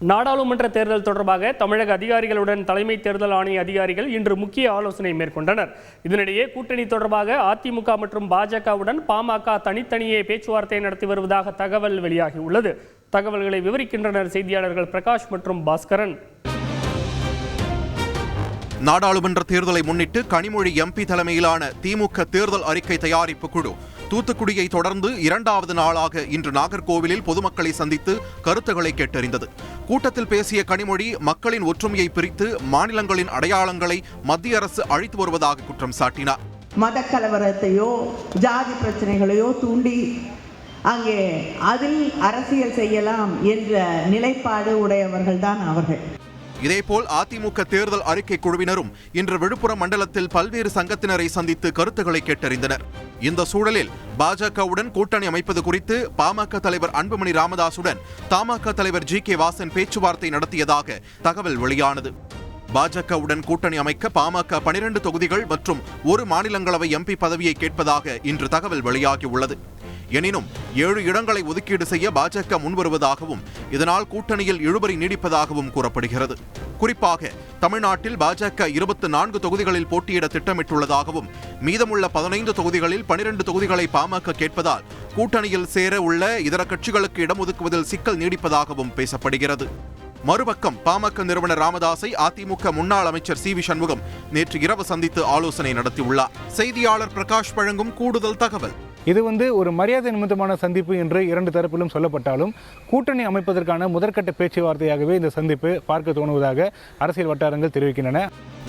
நாடாளுமன்ற தேர்தல் தொடர்பாக தமிழக அதிகாரிகளுடன் தலைமை தேர்தல் ஆணைய அதிகாரிகள் இன்று முக்கிய ஆலோசனை மேற்கொண்டனர். இதனிடையே கூட்டணி தொடர்பாக அதிமுக மற்றும் பாஜகவுடன் பாமக தனித்தனியே பேச்சுவார்த்தை நடத்தி வருவதாக தகவல் வெளியாகியுள்ளது. தகவல்களை விவரிக்கின்றனர் செய்தியாளர்கள் பிரகாஷ் மற்றும் பாஸ்கரன். நாடாளுமன்ற தேர்தலை முன்னிட்டு கனிமொழி எம்பி தலைமையிலான திமுக தேர்தல் அறிக்கை தயாரிப்பு குழு தூத்துக்குடியை தொடர்ந்து இரண்டாவது நாளாக இன்று நாகர்கோவிலில் பொதுமக்களை சந்தித்து கருத்துக்களை கேட்டறிந்தது. கூட்டத்தில் பேசிய கனிமொழி மக்களின் ஒற்றுமையை பிரித்து மாநிலங்களின் அடையாளங்களை மத்திய அரசு அழித்து வருவதாக குற்றம் சாட்டினார். மத கலவரத்தையோ ஜாதி பிரச்சனைகளையோ தூண்டி அங்கே அதில் அரசியல் செய்யலாம் என்ற நிலைப்பாடு உடையவர்கள்தான் அவர்கள். இதேபோல் அதிமுக தேர்தல் அறிக்கை குழுவினரும் இன்று விழுப்புரம் மண்டலத்தில் பல்வேறு சங்கத்தினரை சந்தித்து கருத்துக்களை கேட்டறிந்தனர். இந்த சூழலில் பாஜகவுடன் கூட்டணி அமைப்பது குறித்து பாமக தலைவர் அன்புமணி ராமதாசுடன் தமாக தலைவர் ஜி.கே. வாசன் பேச்சுவார்த்தை நடத்தியதாக தகவல் வெளியானது. பாஜகவுடன் கூட்டணி அமைக்க பாமக 12 தொகுதிகள் மற்றும் ஒரு மாநிலங்களவை எம்பி பதவியை கேட்பதாக இன்று தகவல் வெளியாகியுள்ளது. எனினும் 7 இடங்களை ஒதுக்கீடு செய்ய பாஜக முன்வருவதாகவும் இதனால் கூட்டணியில் இழுபறி நீடிப்பதாகவும் கூறப்படுகிறது. குறிப்பாக தமிழ்நாட்டில் பாஜக 24 தொகுதிகளில் போட்டியிட திட்டமிட்டுள்ளதாகவும் மீதமுள்ள 15 தொகுதிகளில் 12 தொகுதிகளை பாமக கேட்பதால் கூட்டணியில் சேர உள்ள இதர கட்சிகளுக்கு இடம் ஒதுக்குவதில் சிக்கல் நீடிப்பதாகவும் பேசப்படுகிறது. மறுபக்கம் பாமக நிறுவனர் ராமதாஸை அதிமுக முன்னாள் அமைச்சர் சி.வி. சண்முகம் நேற்று இரவு சந்தித்து ஆலோசனை நடத்தியுள்ளார். செய்தியாளர் பிரகாஷ் வழங்கும் கூடுதல் தகவல். இது ஒரு மரியாதை நிமித்தமான சந்திப்பு என்று இரண்டு தரப்பிலும் சொல்லப்பட்டாலும் கூட்டணி அமைப்பதற்கான முதற்கட்ட பேச்சுவார்த்தையாகவே இந்த சந்திப்பு பார்க்க தோணுவதாக அரசியல் வட்டாரங்கள் தெரிவிக்கின்றன.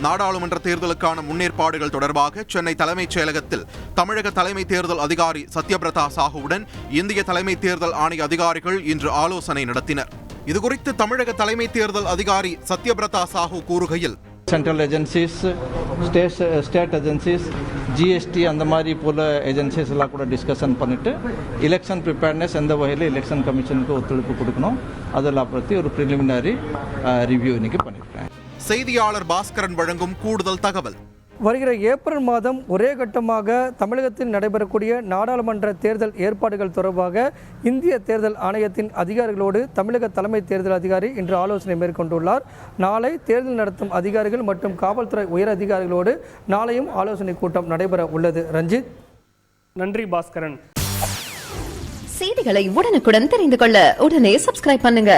நாடாளுமன்ற தேர்தலுக்கான முன்னேற்பாடுகள் தொடர்பாக சென்னை தலைமைச் செயலகத்தில் தமிழக தலைமை தேர்தல் அதிகாரி சத்யபிரதா சாஹுவுடன் இந்திய தலைமை தேர்தல் ஆணைய அதிகாரிகள் இன்று ஆலோசனை நடத்தினர். இதுகுறித்து தமிழக தலைமை தேர்தல் அதிகாரி சத்யபிரதா சாஹு கூறுகையில், central agencies, state agencies, GST அந்த மாதிரி போல ஏஜென்சிஸ் எல்லாம் கூட டிஸ்கஷன் பண்ணிட்டு எலெக்ஷன் ப்ரிப்பேர்னஸ் எந்த வகையில் எலெக்ஷன் கமிஷனுக்கு ஒத்துழைப்பு கொடுக்கணும் அதெல்லாம் பற்றி ஒரு ப்ரிலிமினரி ரிவ்யூ இன்னைக்கு பண்ணியிருக்கேன். செய்தியாளர் பாஸ்கரன் வழங்கும் கூடுதல் தகவல். வருகிற ஏப்ரல் மாதம் ஒரே கட்டமாக தமிழகத்தில் நடைபெறக்கூடிய நாடாளுமன்ற தேர்தல் ஏற்பாடுகள் தொடர்பாக இந்திய தேர்தல் ஆணையத்தின் அதிகாரிகளோடு தமிழக தலைமை தேர்தல் அதிகாரி இன்று ஆலோசனை மேற்கொண்டுள்ளார். நாளை தேர்தல் நடத்தும் அதிகாரிகள் மற்றும் காவல்துறை உயர் அதிகாரிகளோடு நாளையும் ஆலோசனை கூட்டம் நடைபெற உள்ளது. ரஞ்சித். நன்றி பாஸ்கரன். செய்திகளை உடனுக்குடன் தெரிந்து கொள்ள உடனே சப்ஸ்கிரைப் பண்ணுங்க.